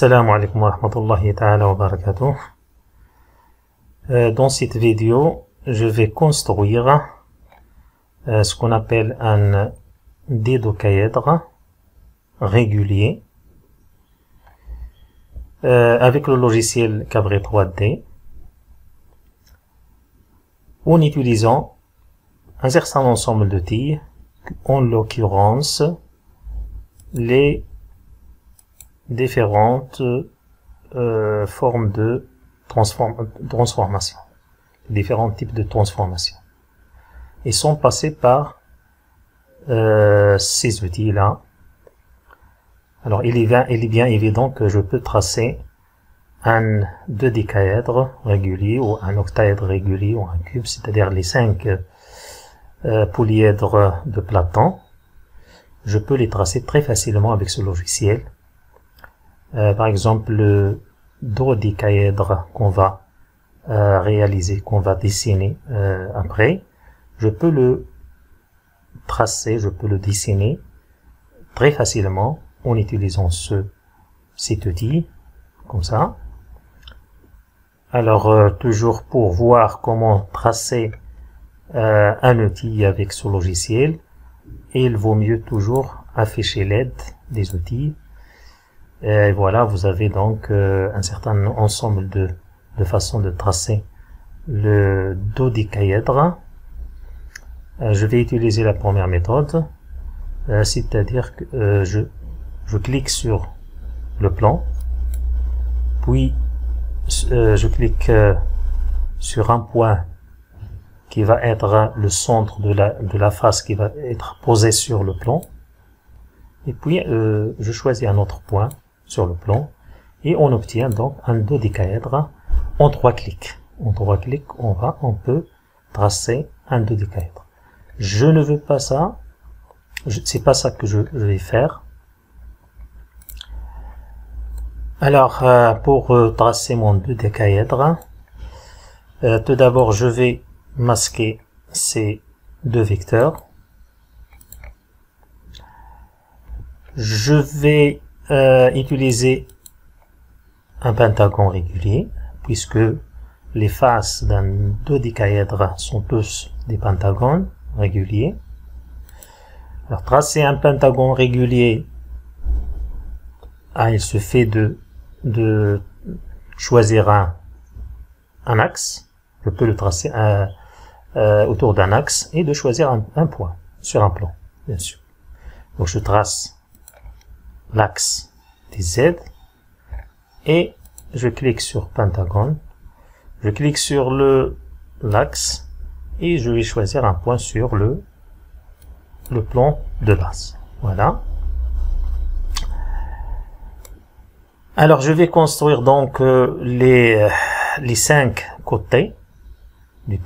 Assalamu alaikum wa rahmatullahi ta'ala wa barakatuh. Dans cette vidéo, je vais construire ce qu'on appelle un dodécaèdre régulier avec le logiciel Cabri 3D en utilisant un certain ensemble d'outils, en l'occurrence les différentes formes de transformation, différents types de transformation. Ils sont passés par ces outils-là. Alors, il est bien évident que je peux tracer un dodécaèdre régulier ou un octaèdre régulier ou un cube, c'est-à-dire les 5 polyèdres de Platon. Je peux les tracer très facilement avec ce logiciel. Par exemple, le dodécaèdre qu'on va réaliser, qu'on va dessiner après, je peux le tracer, je peux le dessiner très facilement en utilisant cet outil, comme ça. Alors, toujours pour voir comment tracer un outil avec ce logiciel, il vaut mieux toujours afficher l'aide des outils. Et voilà, vous avez donc un certain ensemble de façons de tracer le dodécaèdre. Je vais utiliser la première méthode, c'est-à-dire que je clique sur le plan, puis je clique sur un point qui va être le centre de la face qui va être posée sur le plan, et puis je choisis un autre point sur le plan, et on obtient donc un dodécaèdre en 3 clics. En 3 clics, on peut tracer un dodécaèdre. Je ne veux pas ça, c'est pas ça que je vais faire. Alors, pour tracer mon dodécaèdre, tout d'abord, je vais masquer ces 2 vecteurs. Je vais utiliser un pentagone régulier, puisque les faces d'un dodécaèdre sont tous des pentagones réguliers. Alors, tracer un pentagone régulier, il se fait de choisir un axe. Je peux le tracer autour d'un axe et de choisir un point sur un plan, bien sûr. Donc, je trace l'axe des Z et je clique sur pentagone. Je clique sur l'axe et je vais choisir un point sur le plan de base. Voilà. Alors, je vais construire donc les 5 côtés du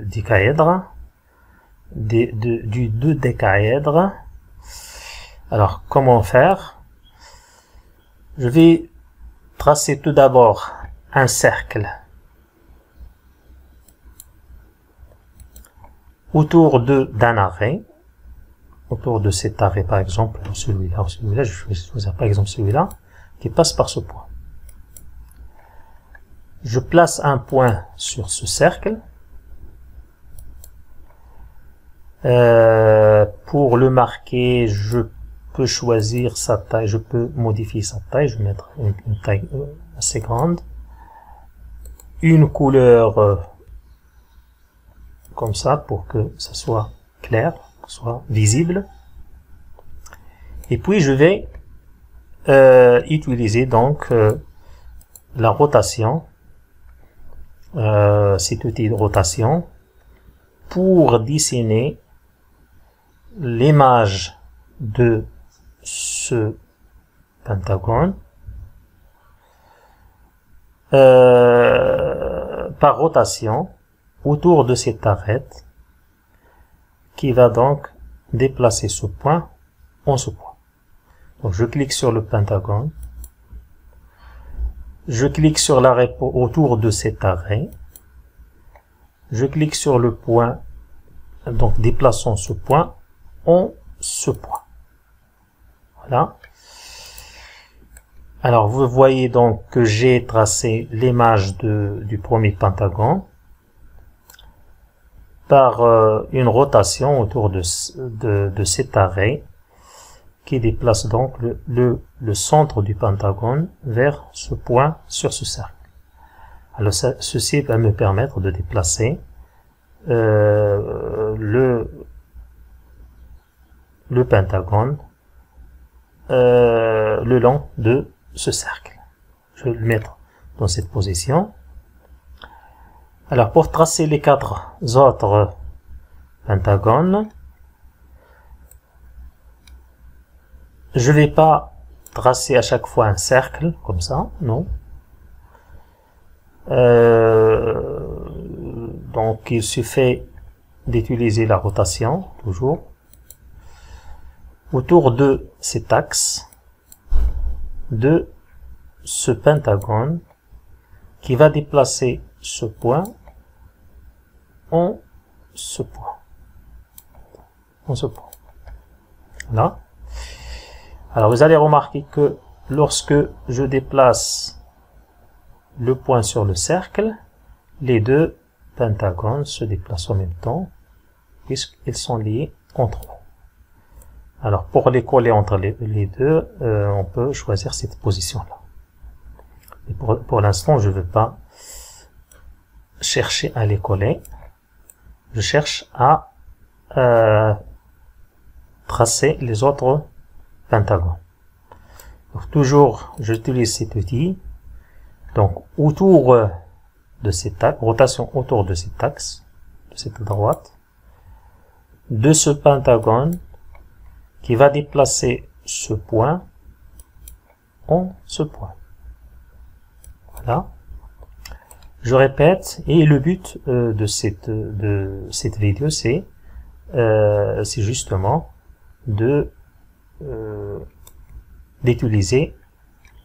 décaèdre, du dodécaèdre. Alors, comment faire? Je vais tracer tout d'abord un cercle autour d'un arrêt, autour de cet arrêt, par exemple, celui-là, je vais choisir par exemple celui-là, qui passe par ce point. Je place un point sur ce cercle. Pour le marquer, je peux choisir sa taille, je peux modifier sa taille, je vais mettre une taille assez grande. Une couleur comme ça pour que ça soit clair, que ce soit visible. Et puis je vais utiliser donc la rotation, cet outil de rotation, pour dessiner l'image de ce pentagone par rotation autour de cette arête qui va donc déplacer ce point en ce point. Donc je clique sur le pentagone, je clique sur l'arrêt autour de cet arrêt, je clique sur le point, donc déplaçons ce point en ce point. Voilà. Alors vous voyez donc que j'ai tracé l'image du premier pentagone par une rotation autour de cet arrêt qui déplace donc le centre du pentagone vers ce point sur ce cercle. Alors ceci va me permettre de déplacer le pentagone le long de ce cercle. Je vais le mettre dans cette position. Alors pour tracer les 4 autres pentagones, je vais pas tracer à chaque fois un cercle comme ça, non. Donc il suffit d'utiliser la rotation toujours autour de cet axe de ce pentagone qui va déplacer ce point en ce point. Là. Alors vous allez remarquer que lorsque je déplace le point sur le cercle, les deux pentagones se déplacent en même temps puisqu'ils sont liés entre eux. Alors pour les coller entre les deux, on peut choisir cette position-là. Et pour l'instant, je ne veux pas chercher à les coller. Je cherche à tracer les autres pentagones. Donc toujours, j'utilise cet outil. Donc autour de cet axe, rotation autour de cet axe, de cette droite, de ce pentagone qui va déplacer ce point en ce point. Voilà. Je répète, et le but de cette vidéo, c'est justement d'utiliser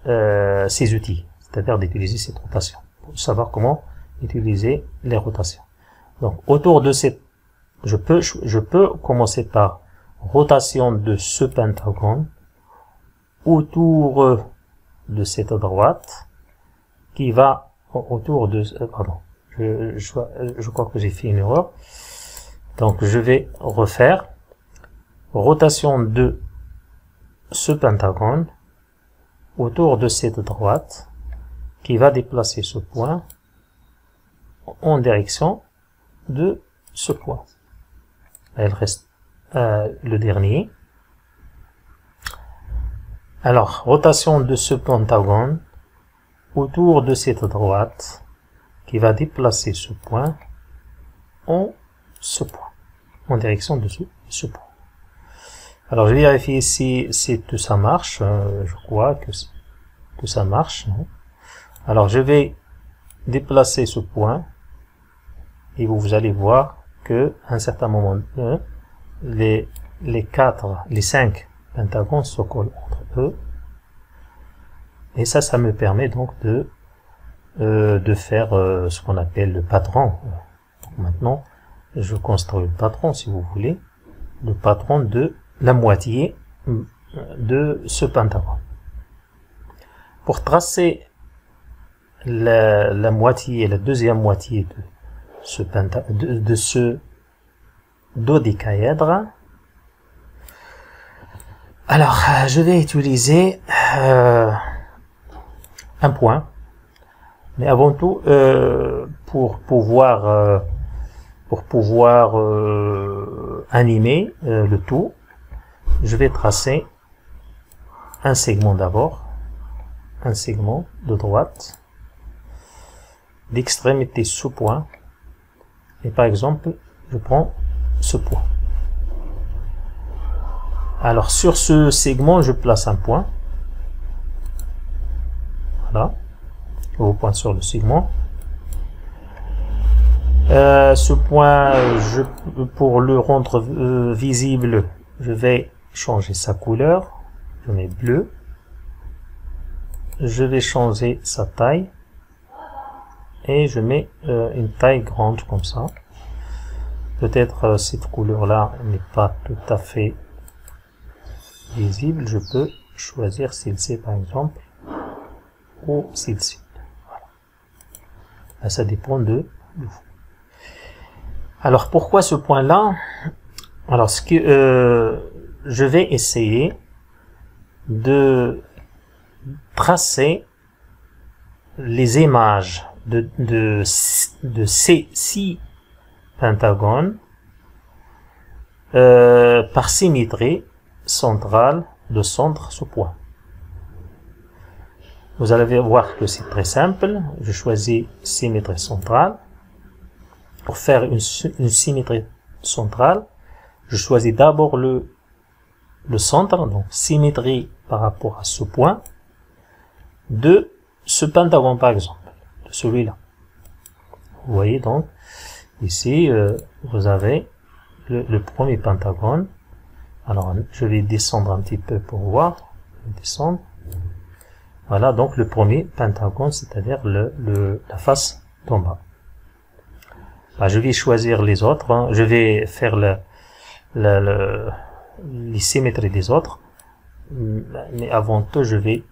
ces outils, c'est-à-dire d'utiliser cette rotation, pour savoir comment utiliser les rotations. Donc autour de cette, je peux commencer par rotation de ce pentagone autour de cette droite qui va autour de, pardon, je crois que j'ai fait une erreur. Donc je vais refaire rotation de ce pentagone autour de cette droite qui va déplacer ce point en direction de ce point. Elle reste le dernier. Alors rotation de ce pentagone autour de cette droite qui va déplacer ce point en ce point, en direction de ce point. Alors je vais vérifier si tout ça marche. Je crois que tout ça marche. Alors je vais déplacer ce point et vous allez voir que à un certain moment les 5 pentagones se collent entre eux. Et ça me permet donc de faire ce qu'on appelle le patron. Donc maintenant, je construis le patron, si vous voulez, le patron de la moitié de ce pentagone. Pour tracer la moitié, la deuxième moitié de ce dodécaèdre, alors je vais utiliser un point, mais avant tout pour pouvoir animer le tout, je vais tracer un segment d'abord, un segment de droite, d'extrémité sous point, et par exemple je prends ce point. Alors sur ce segment je place un point. Voilà, au point sur le segment. Ce point, pour le rendre visible, je vais changer sa couleur. Je mets bleu. Je vais changer sa taille et je mets une taille grande comme ça. Peut-être cette couleur-là n'est pas tout à fait visible. Je peux choisir celle-ci par exemple. ou celle-ci. Voilà. Là, ça dépend de vous. Alors pourquoi ce point-là? Alors ce que je vais essayer de tracer les images de ces 6 pentagones par symétrie centrale de centre sous point. Vous allez voir que c'est très simple. Je choisis symétrie centrale. Pour faire une symétrie centrale, je choisis d'abord le centre, donc symétrie par rapport à ce point de ce pentagone par exemple, de celui-là. Vous voyez donc, ici, vous avez le premier pentagone. Alors, je vais descendre un petit peu pour voir. Descendre. Voilà, donc le premier pentagone, c'est-à-dire la face d'en bas. Bah, je vais choisir les autres. Hein. Je vais faire les symétries des autres. Mais avant tout, je vais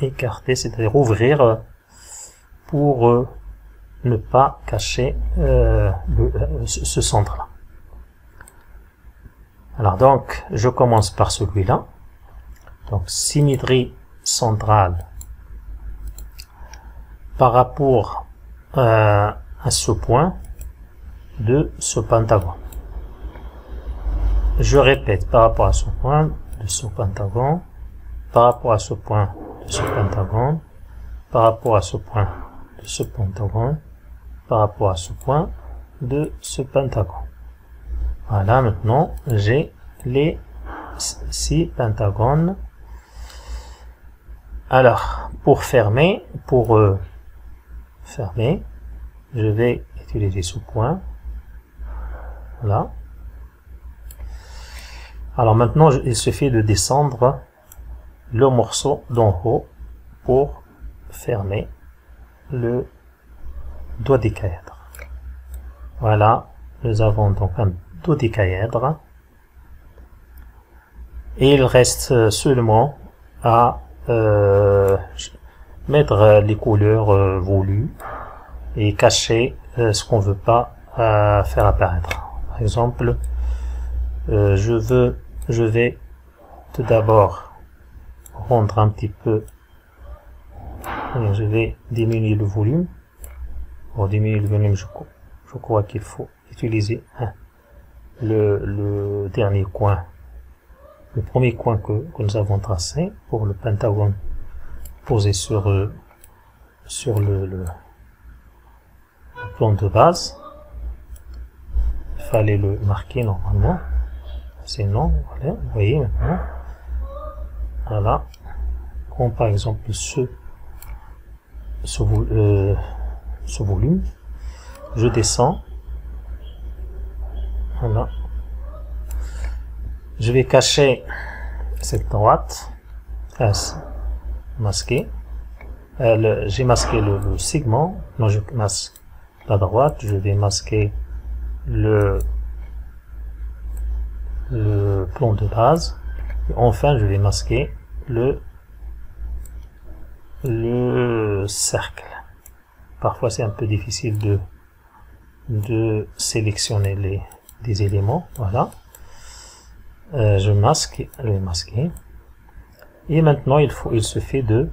écarter, c'est-à-dire ouvrir pour ne pas cacher ce centre-là. Alors donc, je commence par celui-là. Donc, symétrie centrale par rapport à ce point de ce pentagone. Je répète, par rapport à ce point de ce pentagone, par rapport à ce point de ce pentagone, par rapport à ce point de ce pentagone, par rapport à ce point de ce pentagone. Voilà, maintenant, j'ai les 6 pentagones. Alors, pour fermer, je vais utiliser ce point. Voilà. Alors maintenant, il suffit de descendre le morceau d'en haut pour fermer le dodécaèdre. Voilà, nous avons donc un dodécaèdre. Et il reste seulement à mettre les couleurs voulues et cacher ce qu'on veut pas faire apparaître. Par exemple, je vais tout d'abord rendre un petit peu, je vais diminuer le volume. Pour diminuer le volume, je crois qu'il faut utiliser le dernier coin, le premier coin que nous avons tracé pour le pentagone posé sur le plan de base. Il fallait le marquer normalement, sinon, voilà, vous voyez maintenant. Voilà, comme par exemple ce volume, je descends, voilà, je vais cacher cette droite, masquer, j'ai masqué le segment, non, je masque la droite, je vais masquer le plan de base, et enfin je vais masquer le cercle. Parfois c'est un peu difficile de sélectionner des éléments. Voilà, je vais masquer, et maintenant il suffit de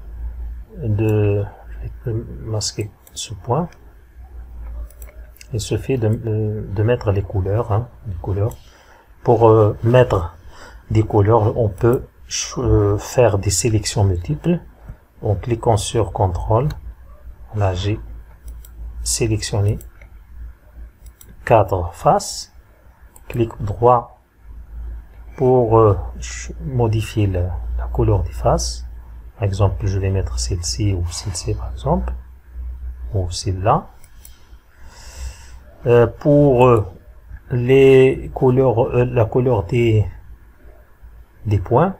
masquer ce point. Il suffit de mettre les couleurs, hein, Pour mettre des couleurs, on peut faire des sélections multiples. En cliquant sur CTRL, là j'ai sélectionné 4 faces. Clic droit pour modifier la couleur des faces. Par exemple, je vais mettre celle-ci ou celle-ci par exemple, ou celle-là. Pour les couleurs, la couleur des points,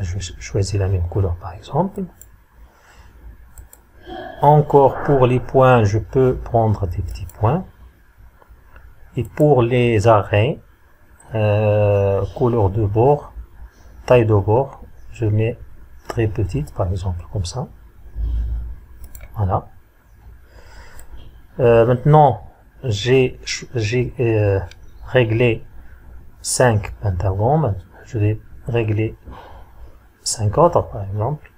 je choisis la même couleur par exemple. Encore pour les points, je peux prendre des petits points. Et pour les arrêts, couleur de bord, taille de bord, je mets très petite, par exemple, comme ça. Voilà. Maintenant, j'ai réglé 5 pentagones. Je vais régler 5 autres, par exemple.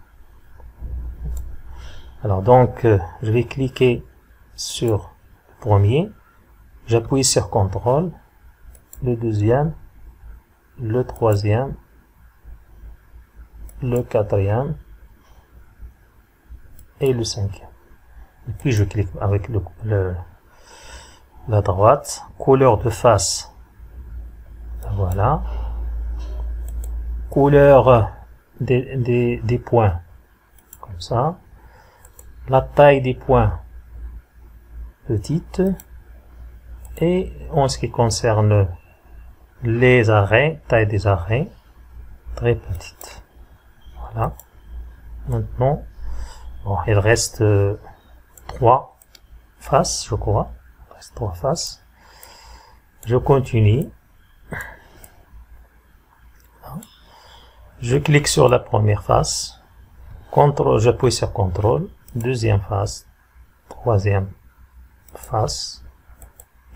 Alors, donc, je vais cliquer sur le premier. J'appuie sur CTRL, le deuxième, le troisième, le quatrième et le cinquième. Et puis je clique avec la droite, couleur de face, voilà, couleur des points, comme ça, la taille des points, petite, et en ce qui concerne les arrêts, taille des arrêts, très petite. Voilà. Maintenant, bon, il reste 3 faces, je crois. Il reste 3 faces. Je continue. Je clique sur la première face. J'appuie sur CTRL. Deuxième face. Troisième face.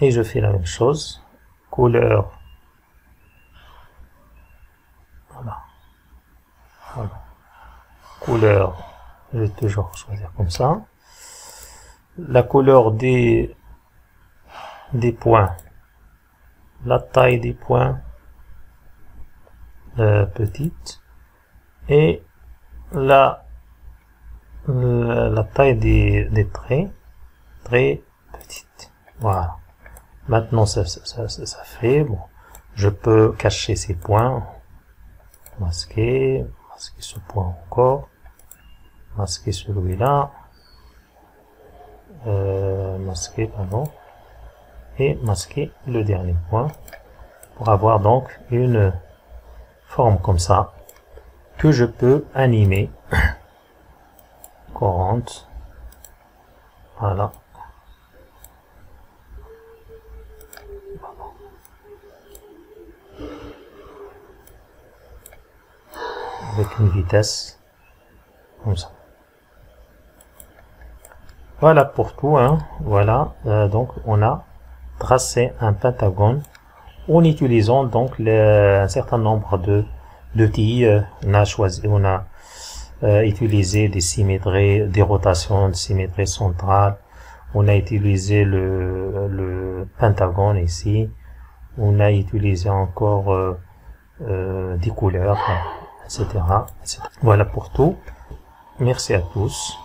Et je fais la même chose. Couleur. Voilà. Voilà. Couleur. Je vais toujours choisir comme ça. La couleur des points. La taille des points. Petite. Et la taille des traits. Très petite. Voilà. Maintenant, ça fait. Bon, je peux cacher ces points. Masquer ce point encore. Masquer celui-là. Masquer, pardon. Et masquer le dernier point. Pour avoir donc une forme comme ça. Que je peux animer. Courante. Voilà. Avec une vitesse comme ça. Voilà pour tout, hein. Voilà, donc on a tracé un pentagone en utilisant donc un certain nombre d'outils. On a utilisé des symétries, des rotations de symétrie centrale. On a utilisé le pentagone ici. On a utilisé encore des couleurs, etc., etc. Voilà pour tout. Merci à tous.